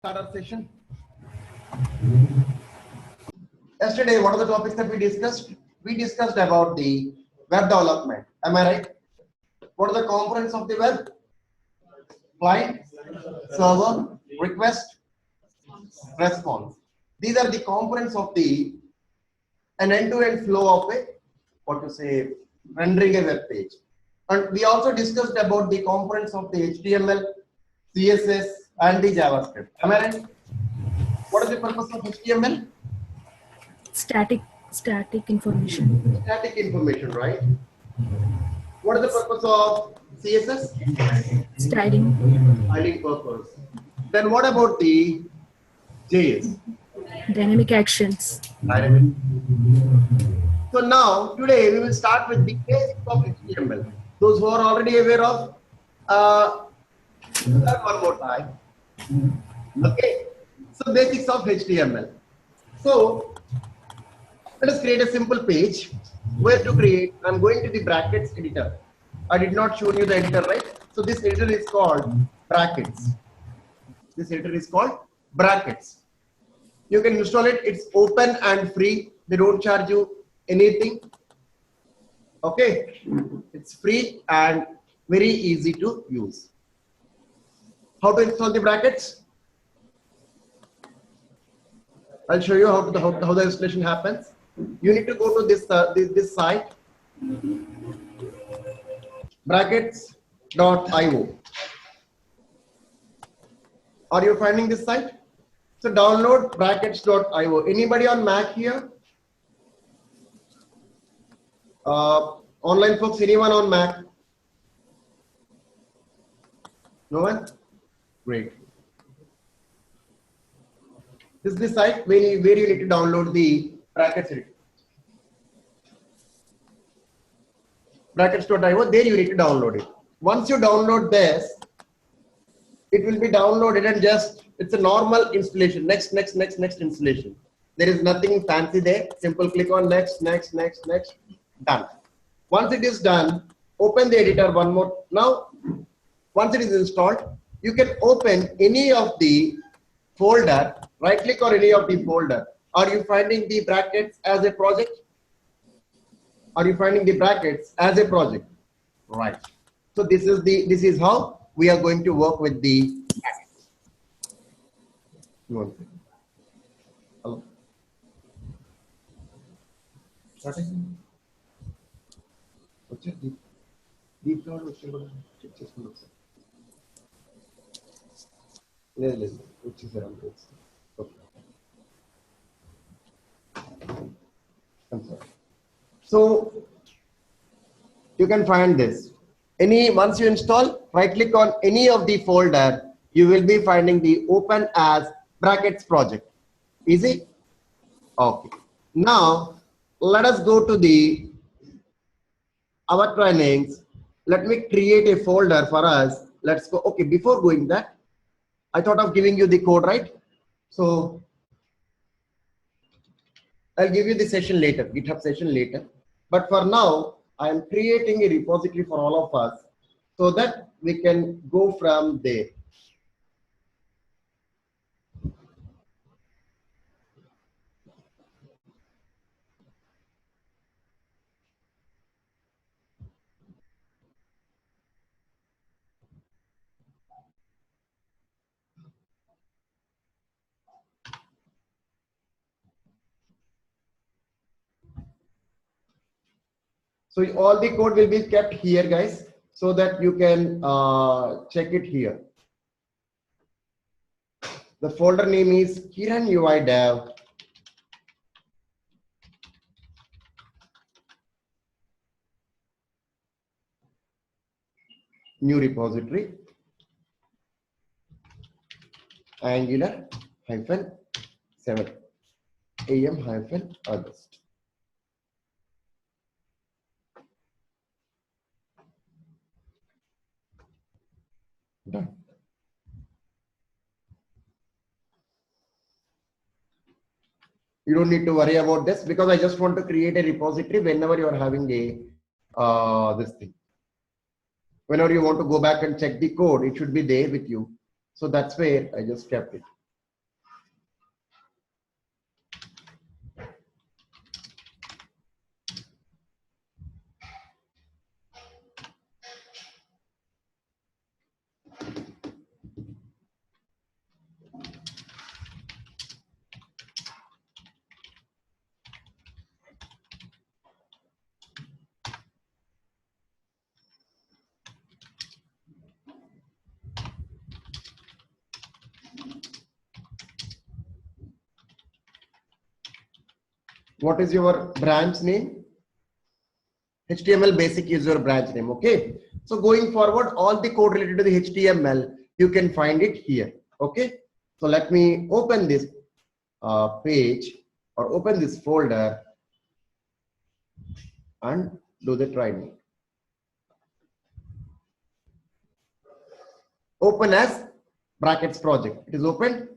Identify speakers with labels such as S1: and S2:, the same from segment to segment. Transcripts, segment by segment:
S1: Start our session. Yesterday, what are the topics that we discussed? We discussed about the web development. Am I right? What are the components of the web? Client, server, request, response. These are the components of the an end-to-end flow of a what to say rendering a web page. And we also discussed about the components of the HTML, CSS, and the JavaScript. Am I right? What is the purpose of HTML?
S2: Static information.
S1: Static information, right? What is the purpose of CSS? Styling purpose. Then what about the JS?
S2: Dynamic actions.
S1: Dynamic. So now, today we will start with the basics of HTML. Those who are already aware of, learn one more time. Okay. So basics of HTML. So let us create a simple page. Where to create? I'm going to the brackets editor. I did not show you the editor, right? So this editor is called brackets. This editor is called brackets. You can install it. It's open and free. They don't charge you anything. Okay. It's free and very easy to use. How to install the brackets? I'll show you how the installation happens. You need to go to this site, brackets.io. Are you finding this site? So download brackets.io. Anybody on Mac here? Online folks, anyone on Mac? No one? Great. This is the site where you need to download the brackets editor. Brackets.io, there you need to download it. Once you download this, it will be downloaded and just, it's a normal installation. Next installation. There is nothing fancy there. Simple click on next, done. Once it is done, open the editor one more. Now, once it is installed, you can open any of the folder, right click on any of the folder. Are you finding the brackets as a project? Are you finding the brackets as a project? Right. So this is how we are going to work with the brackets. Hello. Deep down, I'm sorry. So you can find this. Once you install, right click on any of the folder, you will be finding the open as brackets project. Easy? Okay. Now let us go to our trainings. Let me create a folder for us. Let's go. Okay, before going that, I thought of giving you the code, right? So I'll give you the session later, GitHub session later. But for now, I am creating a repository for all of us so that we can go from there. So all the code will be kept here, guys, so that you can check it here. The folder name is Kiran UI Dev. New repository. Angular -7 AM-August. Done. You don't need to worry about this because I just want to create a repository whenever you are having a this thing. Whenever you want to go back and check the code, it should be there with you. So that's where I just kept it. What is your branch name? HTML basic is your branch name. Okay. So going forward, all the code related to the HTML, you can find it here. Okay. So let me open this page or open this folder and do the try. Open as brackets project. It is open.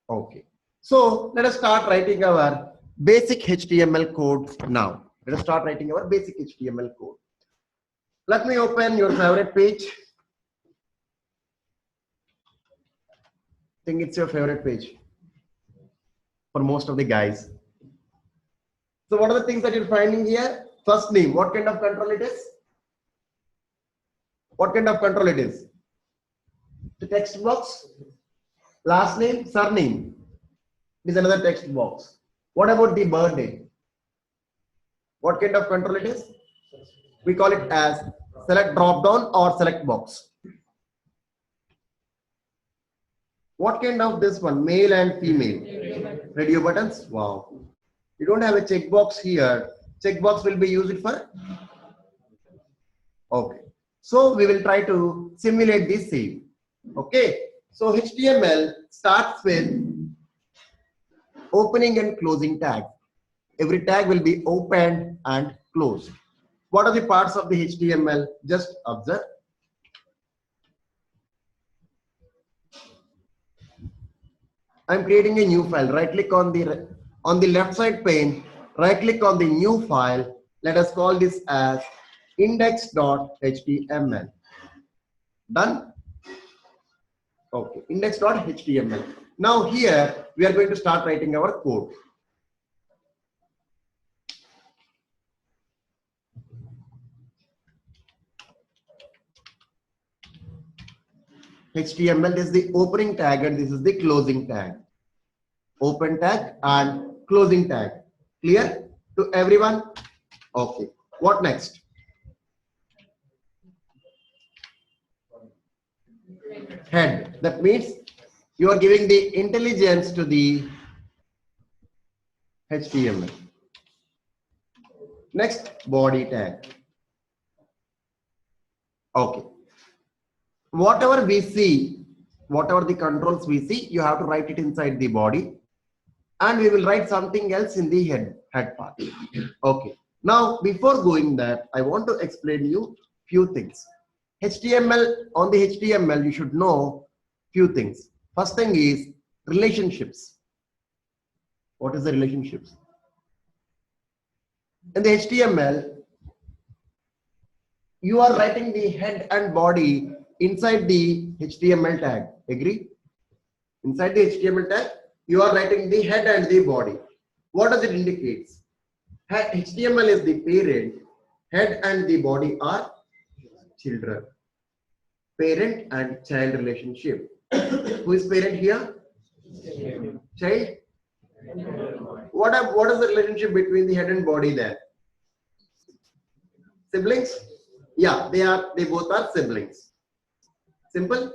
S1: Okay. So let us start writing our basic HTML code now. Let us start writing our basic HTML code. Let me open your favorite page. I think it's your favorite page for most of the guys. So what are the things that you're finding here? First name. What kind of control it is? What kind of control it is? The text box. Last name, surname. It is another text box. What about the birthday? What kind of control it is? We call it as select drop down or select box. What kind of this one? Male and female. Radio buttons. Wow. You don't have a checkbox here. Checkbox will be used for. Okay. So we will try to simulate this same. Okay. So HTML starts with opening and closing tag. Every tag will be opened and closed. What are the parts of the HTML? Just observe. I'm creating a new file. Right click on the left side pane. Right click on the new file. Let us call this as index.html. Done. Okay. Index.html. Now here we are going to start writing our code. HTML is the opening tag and this is the closing tag. Open tag and closing tag. Clear to everyone? Okay. What next? Head. That means you are giving the intelligence to the HTML. Next, body tag. Okay. Whatever we see, whatever the controls we see, you have to write it inside the body. And we will write something else in the head part. Okay. Now, before going that, I want to explain you few things. HTML, on the HTML, you should know few things. First thing is relationships. What is the relationships? In the HTML, you are writing the head and body inside the HTML tag. Agree? Inside the HTML tag, you are writing the head and the body. What does it indicate? HTML is the parent, head and the body are children. Parent and child relationship. Who is parent here? Child. What is the relationship between the head and body there? Siblings? Yeah, they both are siblings. Simple.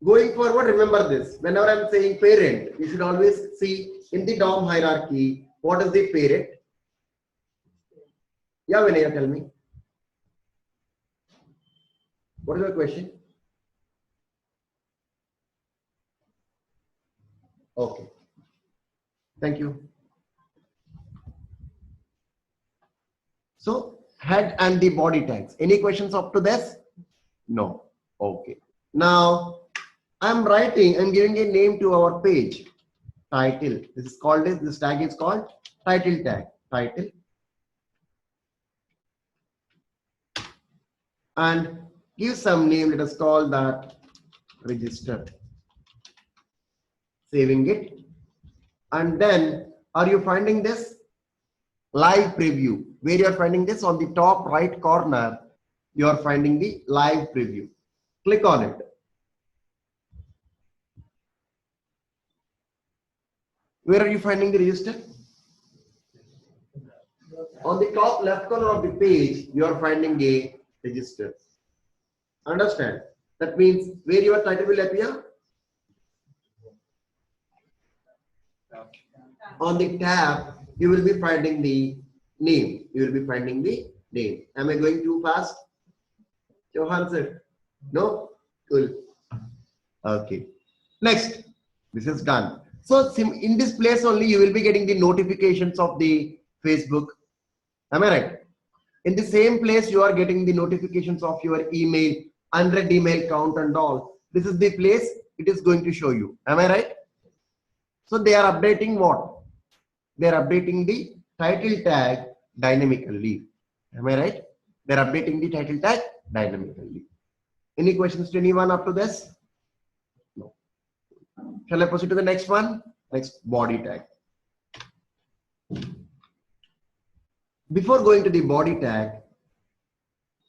S1: Going forward, remember this. Whenever I'm saying parent, you should always see in the DOM hierarchy, what is the parent? Yeah, Vinaya, tell me. What is your question? Okay. Thank you. So, head and the body tags. Any questions up to this? No. Okay. Now, I'm giving a name to our page. Title. This tag is called title tag. Title. And give some name. Let us call that register. Saving it. And then, are you finding this? Live preview. Where you are finding this? On the top right corner, you are finding the live preview. Click on it. Where are you finding the register? On the top left corner of the page, you are finding a register. Understand? That means where your title will appear? On the tab, you will be finding the name. You will be finding the name. Am I going too fast? Johan sir? No? Cool. Okay. Next. This is done. So in this place only you will be getting the notifications of the Facebook. Am I right? In the same place you are getting the notifications of your email, unread email count and all. This is the place it is going to show you. Am I right? So they are updating what? They are updating the title tag dynamically. Am I right? They are updating the title tag dynamically. Any questions to anyone up to this? No. Shall I proceed to the next one? Next, body tag. Before going to the body tag,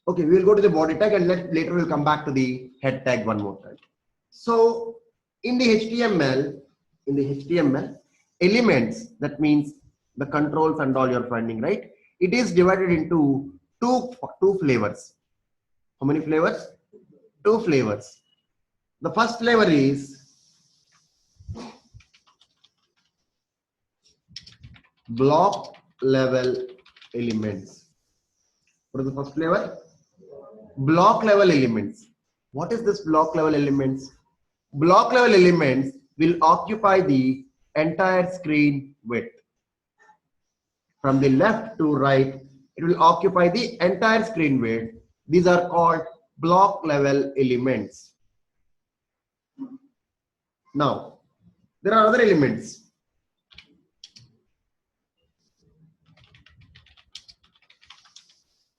S1: okay, we will go to the body tag and later we'll come back to the head tag one more time. So in the HTML, elements, that means the controls and all you're finding, right? It is divided into two flavors. How many flavors? Two flavors. The first flavor is block level elements. What is the first flavor? Block level elements. What is this block level elements? Block level elements will occupy the entire screen width. From the left to right, it will occupy the entire screen width. These are called block level elements. Now, there are other elements.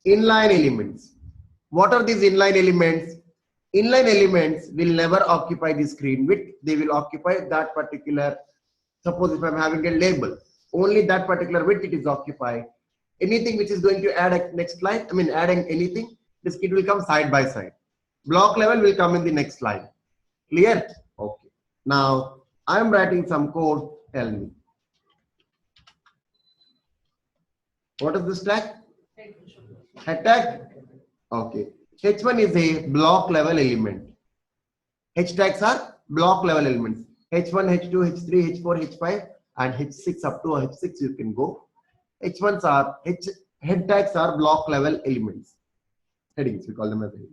S1: Inline elements. What are these inline elements? Inline elements will never occupy the screen width. They will occupy that particular, suppose if I'm having a label, only that particular width it is occupied. Anything which is going to add a next line, I mean adding anything, this it will come side by side. Block level will come in the next line. Clear? Okay. Now I am writing some code. Tell me. What is this tag? Head tag? Okay. H1 is a block level element. H tags are block level elements. H1, H2, H3, H4, H5 and H6 up to H6 you can go. H1s are head tags are block level elements. Headings, we call them as headings.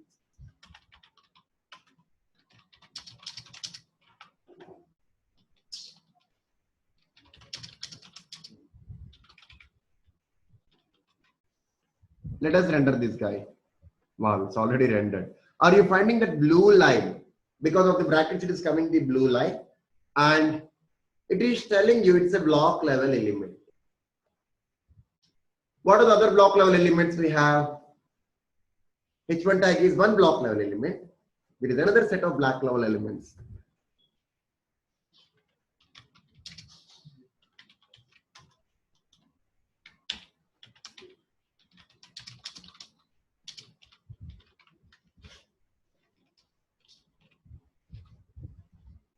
S1: Let us render this guy. Wow, it's already rendered. Are you finding that blue line? Because of the brackets, it is coming the blue line, and it is telling you it's a block level element. What are the other block level elements we have? H1 tag is one block level element. There is another set of block level elements.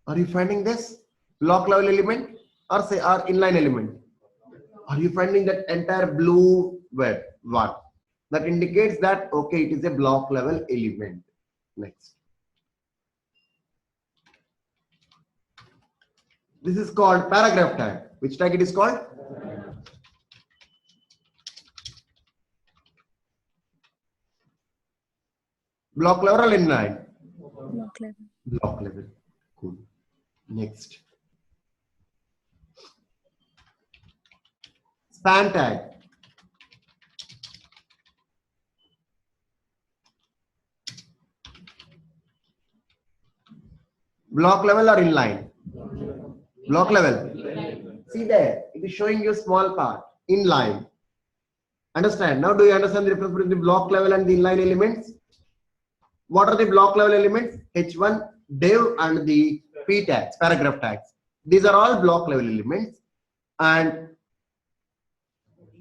S1: Are you finding this block level element or say our inline element? Are you finding that entire blue web one? That indicates that okay, it is a block level element. Next. This is called paragraph tag. Which tag it is called? Block level or inline?
S2: Block level.
S1: Block level. Cool. Next. Span tag. Block level or inline? Block level. See there, it is showing you small part, inline. Understand? Now do you understand the difference between the block level and the inline elements? What are the block level elements? H1, div and the p tags, paragraph tags. These are all block level elements, and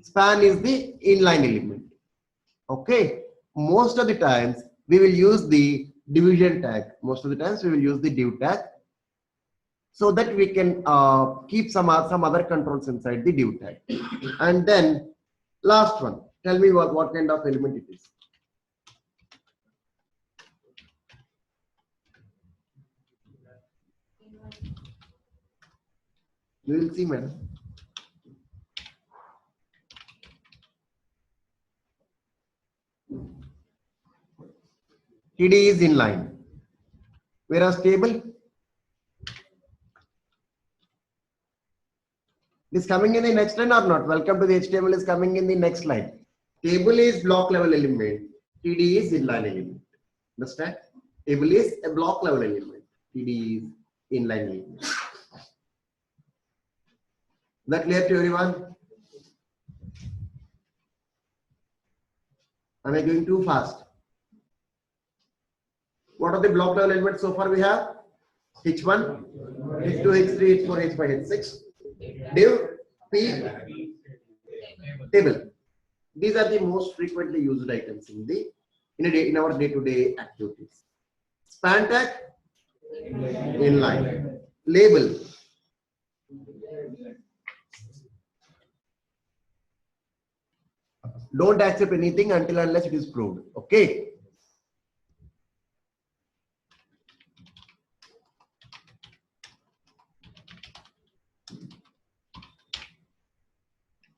S1: span is the inline element. Okay. Most of the times we will use the division tag. Most of the times we will use the div tag, so that we can keep some other controls inside the div tag. And then last one, tell me what kind of element it is. You will see, madam. TD is inline. Whereas table is coming in the next line or not? Welcome to the HTML is coming in the next line. Table is block level element. TD is inline element. Understand? Table is a block level element. TD is inline element. Is that clear to everyone? Am I going too fast? What are the block level elements so far we have? H1, H2, H3, H4, H5, H6. Div, P, table. These are the most frequently used items in our day-to-day activities. Span tag, inline. Label. Don't accept anything until unless it is proved. Okay.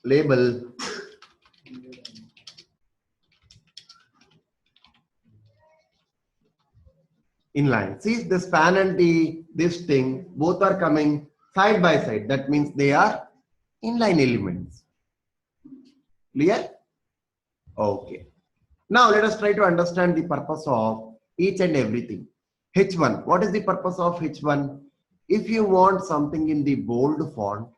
S1: Label. Inline. See the span and this thing both are coming side by side. That means they are inline elements. Clear? Okay. Now let us try to understand the purpose of each and everything. H1. What is the purpose of H1? If you want something in the bold font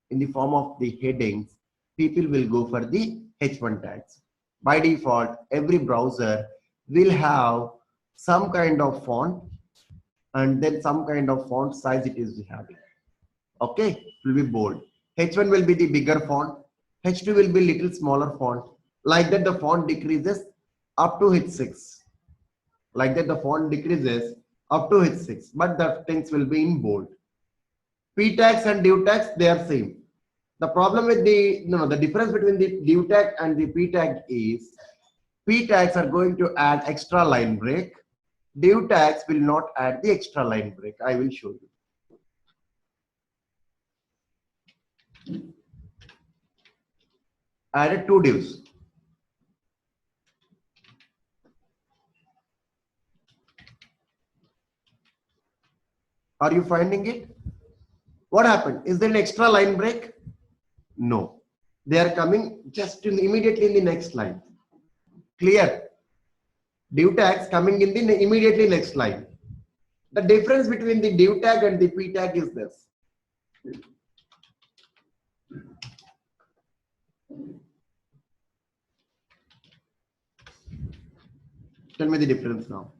S1: in the form of the headings, people will go for the H1 tags. By default, every browser will have some kind of font and then some kind of font size it is having. Okay, it will be bold. H1 will be the bigger font. H2 will be little smaller font. Like that the font decreases up to H6. Like that the font decreases up to H6. But the things will be in bold. P tags and div tags, they are same. The problem with the difference between the div tag and the P tag is P tags are going to add extra line break. Div tags will not add the extra line break. I will show you. Added two divs. Are you finding it? What happened? Is there an extra line break? No. They are coming just immediately in the next line. Clear? Div tags coming in the immediately next line. The difference between the div tag and the P tag is this. Tell me the difference now.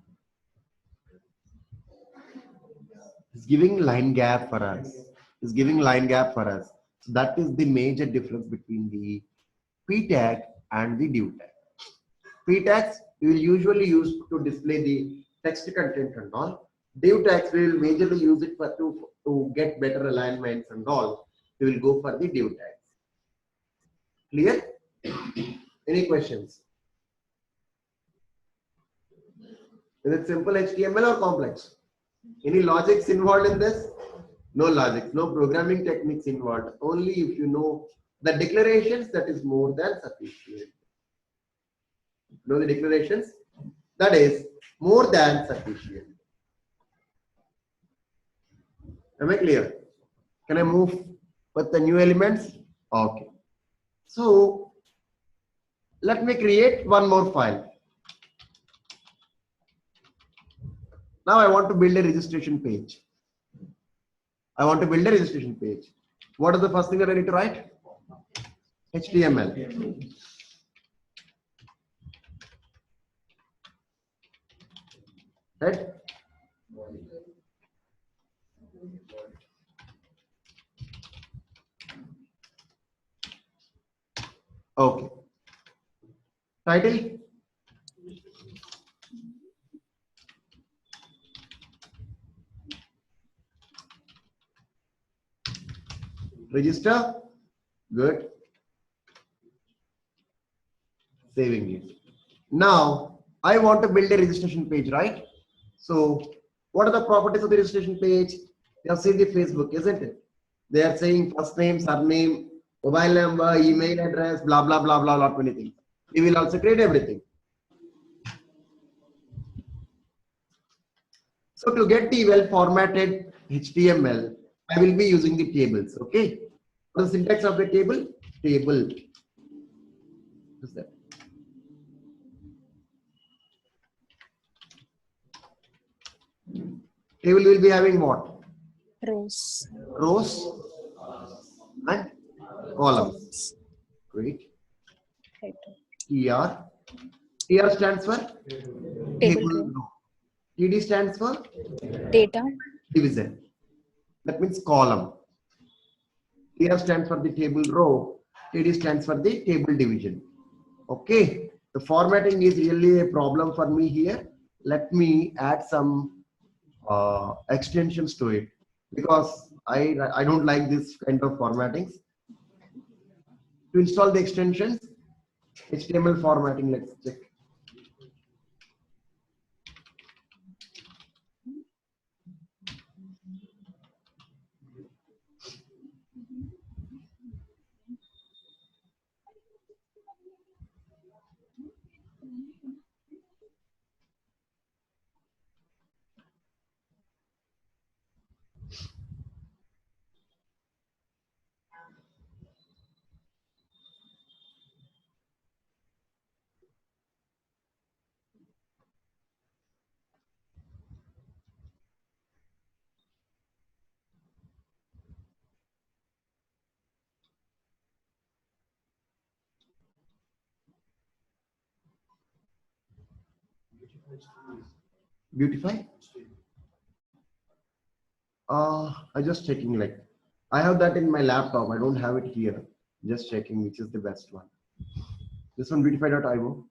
S1: It's giving line gap for us. It's giving line gap for us. So that is the major difference between the P tag and the div tag. P tags we will usually use to display the text content and all. Div tags we will majorly use it for to get better alignments and all. We will go for the div tags. Clear? Any questions? Is it simple HTML or complex? Any logics involved in this? No logics, no programming techniques involved. Only if you know the declarations, that is more than sufficient. Know the declarations? That is more than sufficient. Am I clear? Can I move with the new elements? Okay. So let me create one more file. Now I want to build a registration page. What is the first thing that I need to write? HTML. Right? Okay. Title. Register. Good. Saving it. Now I want to build a registration page, right? So what are the properties of the registration page? You have seen the Facebook, isn't it? They are saying first name, surname, mobile number, email address, blah, blah, blah, blah, lot many things. We will also create everything. So to get the well formatted HTML, I will be using the tables. Okay. What is the syntax of the table? Table. What's that? Table will be having what?
S2: Rows.
S1: Rows and columns. Great.
S2: Right.
S1: TR. TR stands for
S2: Table row.
S1: row. TD stands for
S2: Data.
S1: division. That means column. TR stands for the table row. TD stands for the table division. Okay. The formatting is really a problem for me here. Let me add some extensions to it because I don't like this kind of formattings. To install the extensions, HTML formatting, let's check. Beautify. I just checking, like I have that in my laptop. I don't have it here. Just checking which is the best one. This one, beautify.io.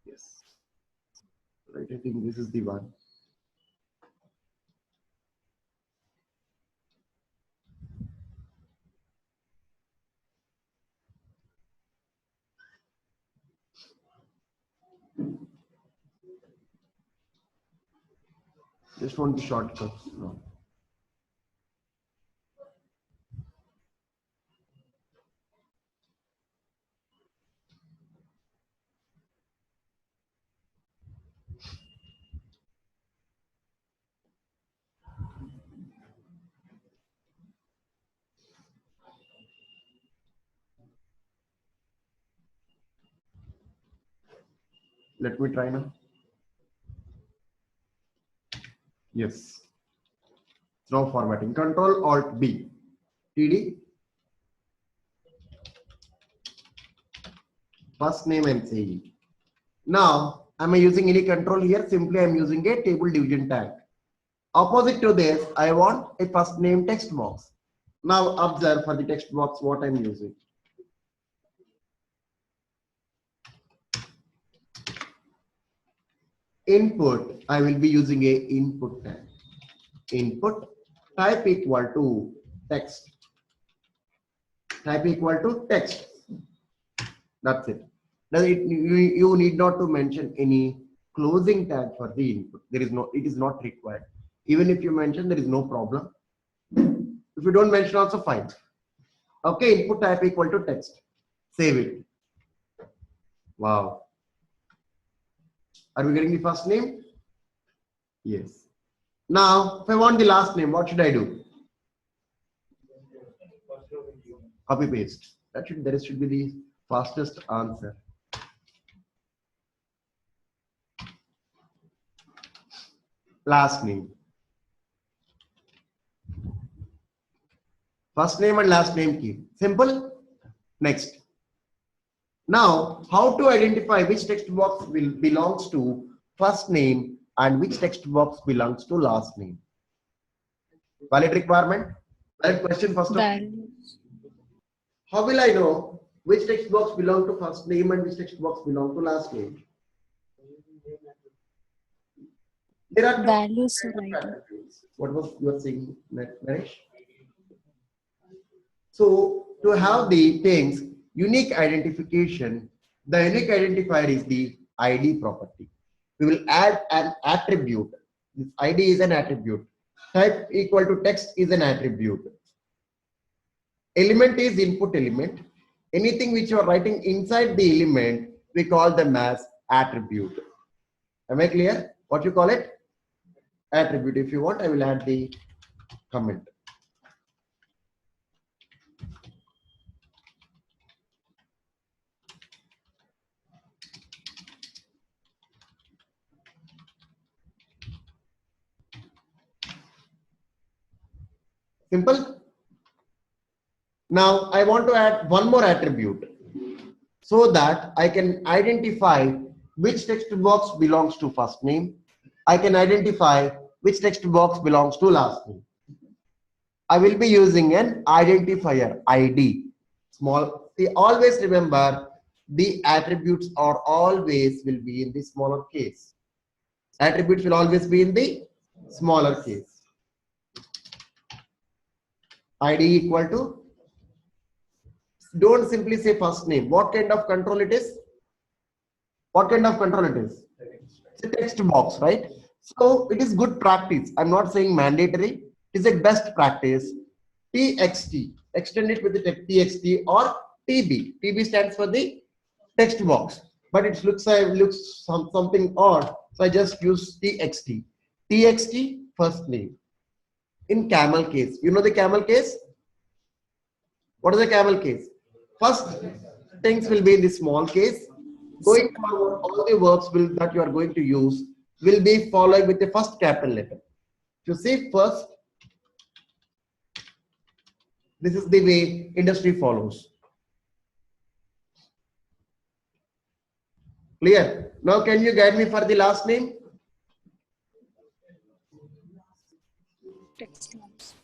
S1: Yes. Right. I think this is the one. Just want the shortcuts. No. Let me try now. Yes. Now formatting. Control Alt B. TD. First name I'm saying. Now, am I using any control here? Simply I'm using a table division tag. Opposite to this, I want a first name text box. Now observe for the text box what I'm using. Input, I will be using a input tag. Input type equal to text. Type equal to text. That's it. Now you need not to mention any closing tag for the input. There is no, it is not required. Even if you mention, there is no problem. If you don't mention, also fine. Okay, input type equal to text. Save it. Wow. Are we getting the first name? Yes. Now, if I want the last name, what should I do? Copy paste. That should be the fastest answer. Last name. First name and last name key. Simple. Next. Now, how to identify which text box belongs to first name and which text box belongs to last name? Valid requirement? Valid question first of all.
S2: Values.
S1: How will I know which text box belong to first name and which text box belong to last name? There are
S2: Values are right.
S1: What was you were saying, Naresh? So to have the things unique identification, the unique identifier is the ID property. We will add an attribute. This ID is an attribute. Type equal to text is an attribute. Element is input element. Anything which you are writing inside the element, we call them as attribute. Am I clear? what you call it? Attribute. If you want, I will add the comment. Simple. Now I want to add one more attribute so that I can identify which text box belongs to first name. I can identify which text box belongs to last name. I will be using an identifier ID. Small. See, always remember the attributes are always will be in the smaller case. Attributes will always be in the smaller case. ID equal to, don't simply say first name. What kind of control it is? What kind of control it is? It's a text box, right? So it is good practice. I'm not saying mandatory. It is a best practice. TXT, extend it with the TXT or TB. TB stands for the text box, but it looks something odd. So I just use TXT. TXT first name. In camel case, you know the camel case? What is the camel case? First things will be in the small case. Going forward, all the verbs that you are going to use will be followed with the first capital letter. If you see first, this is the way industry follows. Clear? Now can you guide me for the last name?
S2: Text box.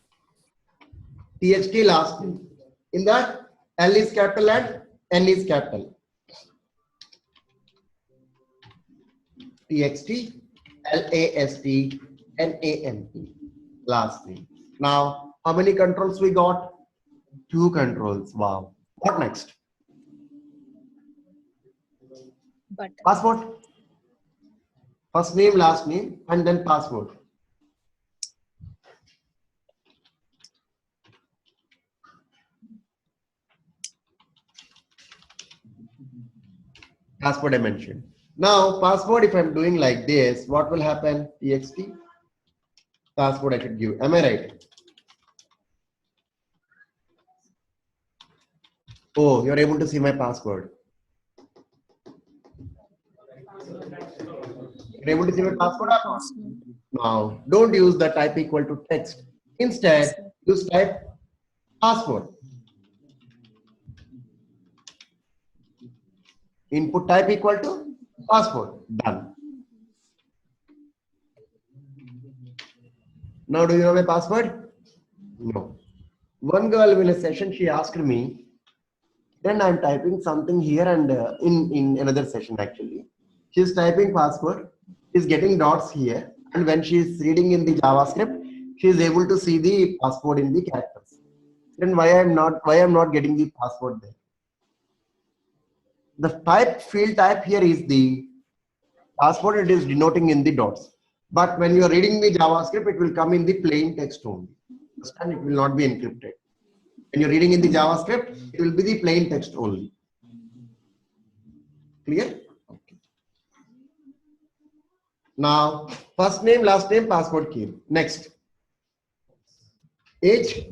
S1: TXT last name. In that, L is capital and N is capital. TXT, LAST, NAMP. Last name. Now, how many controls we got? 2 controls. Wow. What next?
S2: Button.
S1: Passport. First name, last name, and then passport. Passport I mentioned. Now, passport, if I'm doing like this, what will happen? TXT. Passport I should give. Am I right? Oh, you're able to see my password. You're able to see my password or not? Now, don't use the type equal to text. Instead, use type password. Input type equal to password. Done. Now, do you know my password? No. One girl in a session, she asked me, then I'm typing something here and in another session actually. She's typing password, she's getting dots here, and when she's reading in the JavaScript, she's able to see the password in the characters. Then why I'm not getting the password there? The type field type here is the password, it is denoting in the dots. But when you are reading the JavaScript, it will come in the plain text only. Understand? It will not be encrypted. When you're reading in the JavaScript, it will be the plain text only. Clear? Okay. Now, first name, last name, password key. Next. Age.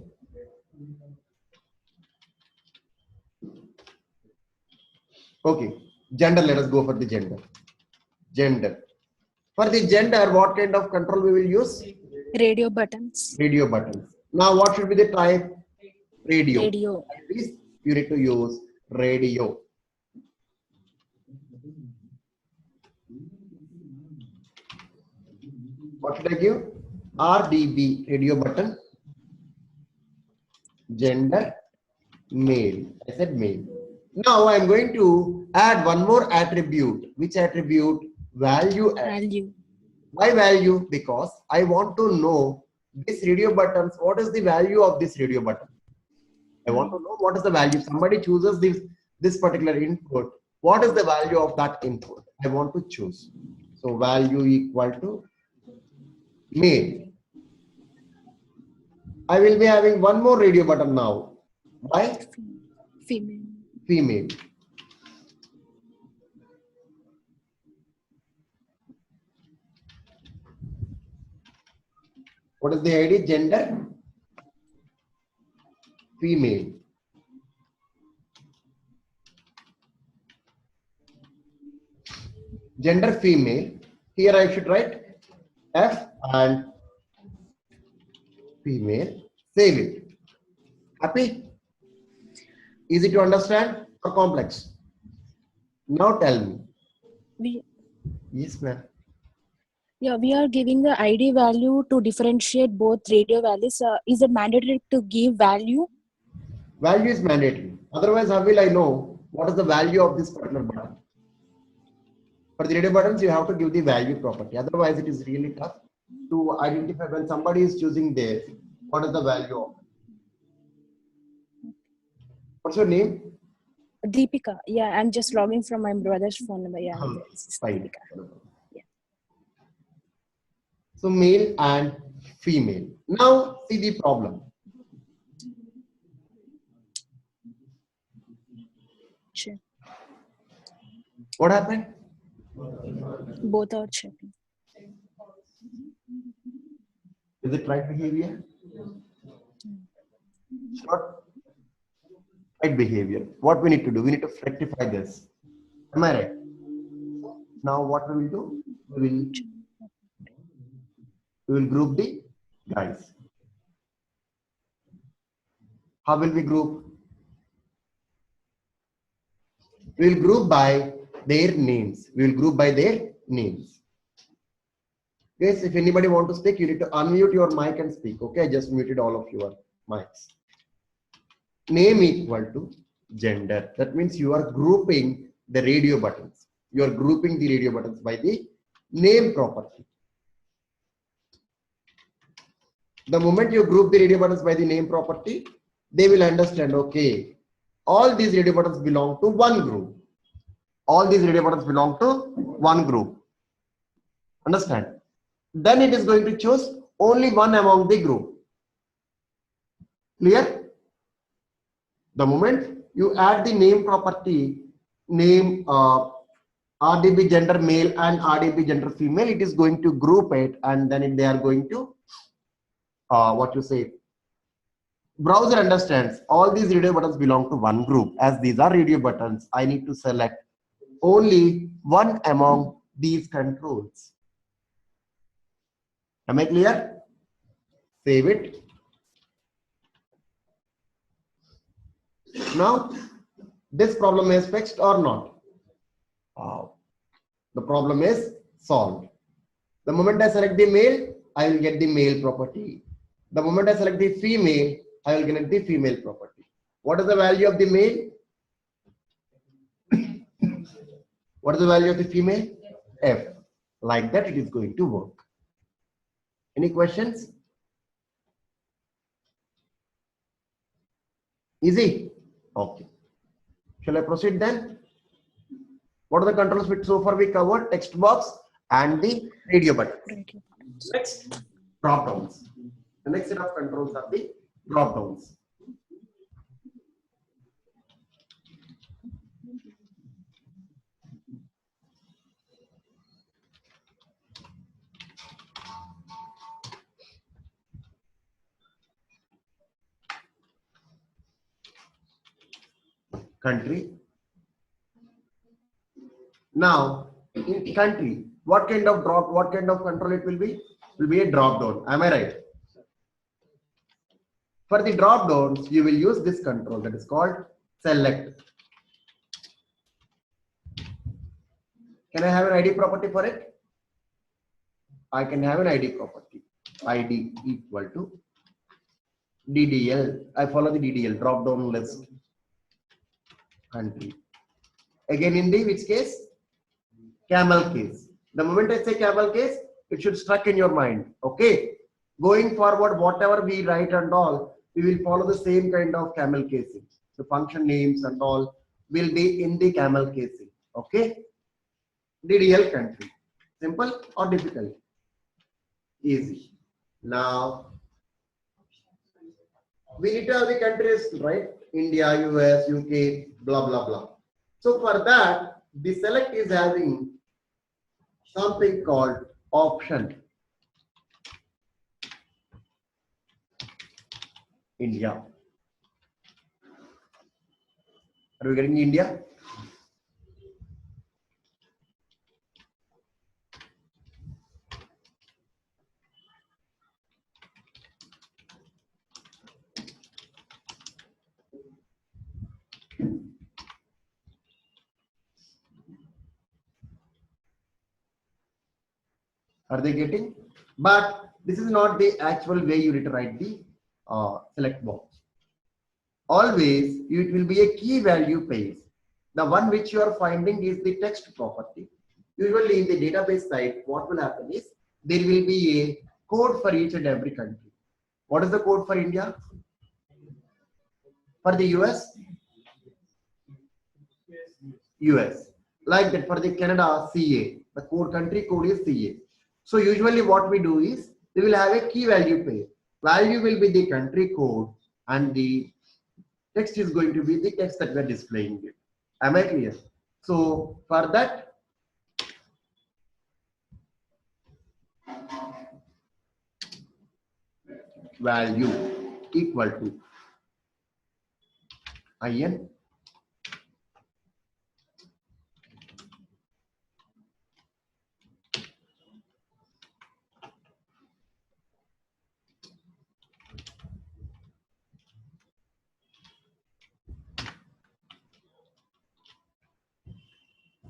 S1: Okay. Gender, let us go for the gender. Gender. For the gender, what kind of control we will use?
S2: Radio buttons.
S1: Radio buttons. Now, what should be the type? Radio.
S2: Radio.
S1: Please, you need to use radio. What should I give? RDB, radio button. Gender, male. I said male. Now I'm going to add one more attribute. Which attribute? Value add.
S2: Value.
S1: Why value? Because I want to know this radio buttons. What is the value of this radio button? I want to know what is the value. Somebody chooses this particular input. What is the value of that input? I want to choose. So value equal to male. I will be having one more radio button now. Why?
S2: Female.
S1: Female. What is the ID? Gender female. Gender female. Here I should write F and female. Save it. Happy? Easy to understand or complex? Now tell me.
S2: We
S1: Yes, ma'am.
S2: we are giving the ID value to differentiate both radio values. Is it mandatory to give value?
S1: Value is mandatory. Otherwise, how will I know what is the value of this particular button? For the radio buttons, you have to give the value property. Otherwise, it is really tough to identify when somebody is choosing this. What is the value of? What's your name?
S2: Deepika. Yeah, I'm just logging from my brother's phone number. Yeah, this is
S1: Fine.
S2: Deepika. Yeah.
S1: So male and female. Now see the problem.
S2: Sure.
S1: What happened?
S2: Both are checking.
S1: Is it right behavior? It's not right behavior. What we need to do? We need to rectify this. Am I right? Now what we will do? We will group the guys. How will we group? We will group by their names. We will group by their names. Guys, if anybody want to speak, you need to unmute your mic and speak. Okay, I just muted all of your mics. Name equal to gender. That means you are grouping the radio buttons. You are grouping the radio buttons by the name property. The moment you group the radio buttons by the name property, they will understand, okay, all these radio buttons belong to one group. All these radio buttons belong to one group. Understand? Then it is going to choose only one among the group. Clear? The moment you add the name property, name RDB gender male and RDB gender female, it is going to group it, and then they are going to browser understands all these radio buttons belong to one group. As these are radio buttons, I need to select only one among these controls. Am I clear? Save it. Now, this problem is fixed or not? The problem is solved. The moment I select the male, I will get the male property. The moment I select the female, I will get the female property. What is the value of the male? What is the value of the female? F. Like that, it is going to work. Any questions? Easy? Okay. Shall I proceed then? What are the controls which so far we covered? Text box and the radio button.
S2: Radio buttons.
S1: Next, drop downs. The next set of controls are the drop downs. Country. Now, in country, what kind of control it will be? It will be a drop down. Am I right? For the drop downs, you will use this control that is called select. Can I have an ID property for it? I can have an ID property. ID equal to DDL. I follow the DDL, drop down list. Country. Again in the which case? Camel case. The moment I say camel case, it should struck in your mind. Okay. Going forward, whatever we write and all, we will follow the same kind of camel casing. The function names and all will be in the camel casing. Okay. DDL country. Simple or difficult? Easy. Now, we need to have the countries, right? India, US, UK, blah, blah, blah. So for that, the select is having something called option. India. Are we getting India? Are they getting? But this is not the actual way you need to write the select box. Always it will be a key value page. The one which you are finding is the text property. Usually in the database side, what will happen is there will be a code for each and every country. What is the code for India? For the US? US. Like that for the Canada, CA. The code country code is CA. So usually what we do is we will have a key value pair. Value will be the country code and the text is going to be the text that we are displaying it. Am I clear? So for that, value equal to IN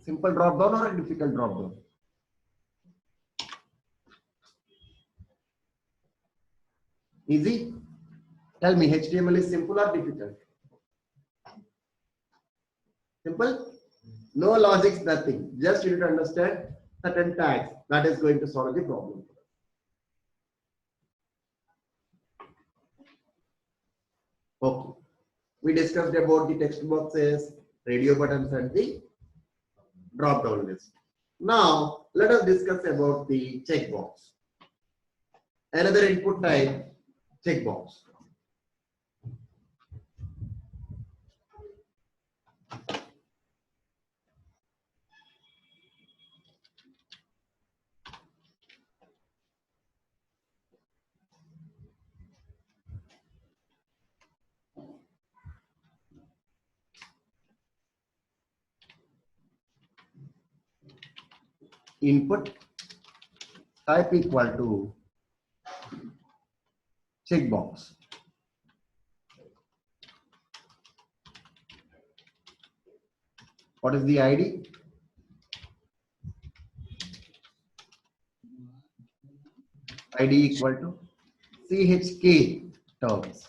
S1: simple drop down or a difficult drop down? Easy? Tell me, HTML is simple or difficult? Simple? No logics, nothing. Just you need to understand certain tags. That is going to solve the problem. Okay. We discussed about the text boxes, radio buttons, and the drop down list. Now, let us discuss about the checkbox. Another input type, checkbox. Input type equal to checkbox. What is the ID? ID equal to CHK terms.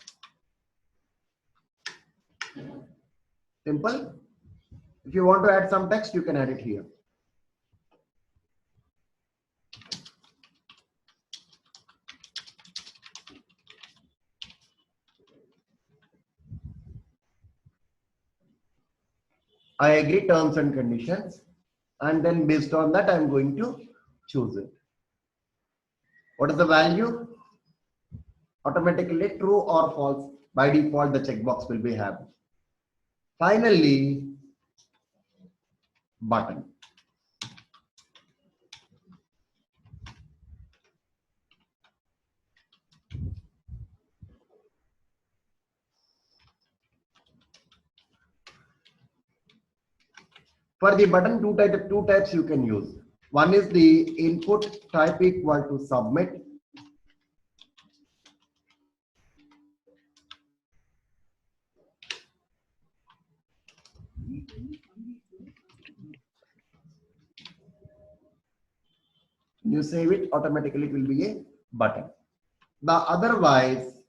S1: Simple. If you want to add some text, you can add it here. I agree terms and conditions, and then based on that, I'm going to choose it. What is the value? Automatically true or false. By default, the checkbox will be happy. Finally, button. For the button, two types you can use. One is the input type equal to submit. You save it, automatically it will be a button. The otherwise,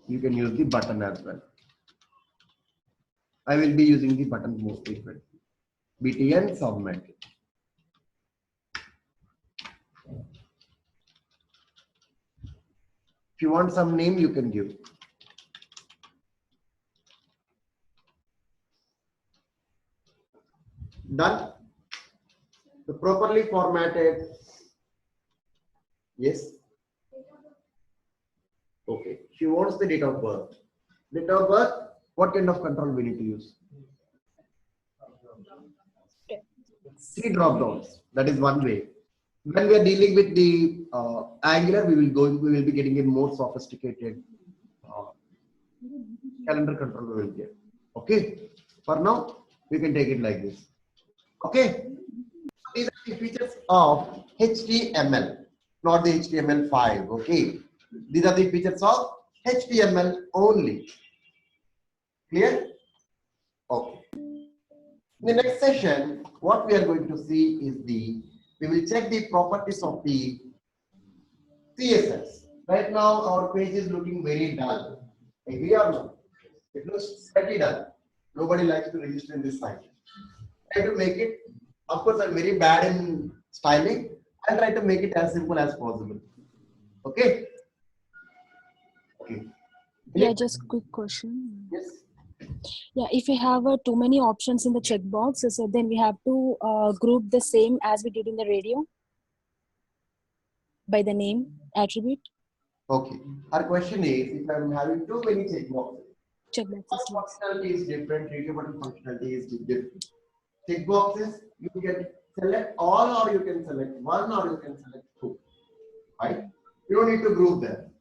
S1: you can use the button as well. I will be using the button most frequently. BTN submit. If you want some name, you can give. Done. The properly formatted. Yes. Okay. She wants the date of birth. Date of birth. What kind of control we need to use? 3 drop downs. That is one way. When we are dealing with the Angular, we will be getting a more sophisticated uh, calendar control we will get. Okay. For now, we can take it like this. Okay. These are the features of HTML, not the HTML5. Okay. These are the features of HTML only. Clear? Okay. In the next session, what we are going to see is we will check the properties of the CSS. Right now, our page is looking very dull. Agree or not? It looks pretty dull. Nobody likes to register in this site. Try to make it, of course, I'm very bad in styling. I'll try to make it as simple as possible. Okay? Okay.
S2: Yeah, just quick question.
S1: Yes.
S2: Yeah, if we have too many options in the checkbox, so then we have to group the same as we did in the radio by the name attribute.
S1: Okay. Our question is, if I'm having too many checkboxes,
S2: Checkboxes, yes.
S1: functionality is different, radio button functionality is different. Checkboxes, you can select all or you can select one or you can select two. Right? You don't need to group them.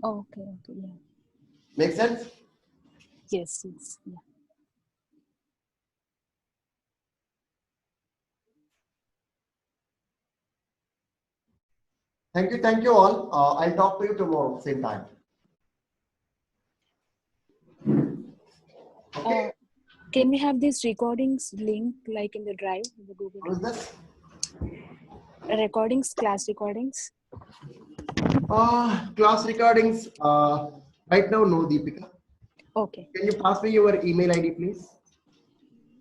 S2: Oh, okay, okay, yeah.
S1: Make sense?
S2: Yes, yes, yeah.
S1: Thank you all. I'll talk to you tomorrow, same time. Okay.
S2: Can we have these recordings linked like in the drive, in the Google
S1: What is
S2: Drive?
S1: this?
S2: Recordings, class recordings.
S1: Class recordings. Right now, no, Deepika.
S2: Okay.
S1: Can you pass me your email ID, please?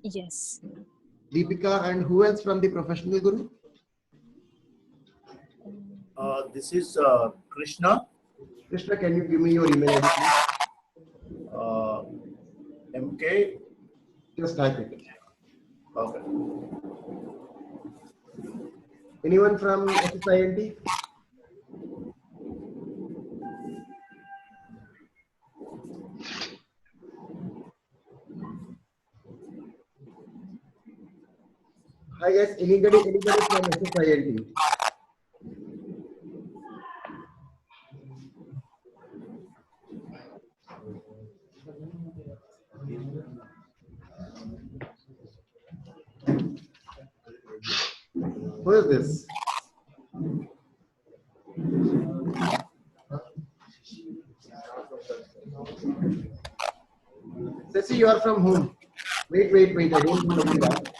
S2: Yes.
S1: Deepika, and who else from the Professional Guru?
S3: This is Krishna.
S1: Krishna, can you give me your email ID, please?
S3: MK.
S1: Just type it.
S3: Okay.
S1: Anyone from SSINT? Hi guys, anybody from SSINT? Who is this? Ceci, you are from whom? Wait, I don't want to do that.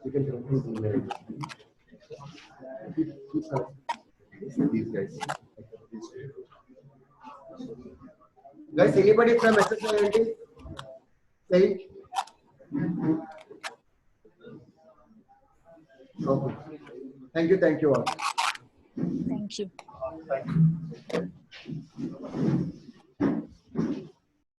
S1: You can confuse email. These guys. Guys, anybody from SSINT? Say. Okay. Thank you all.
S2: Thank you.
S3: Thank you.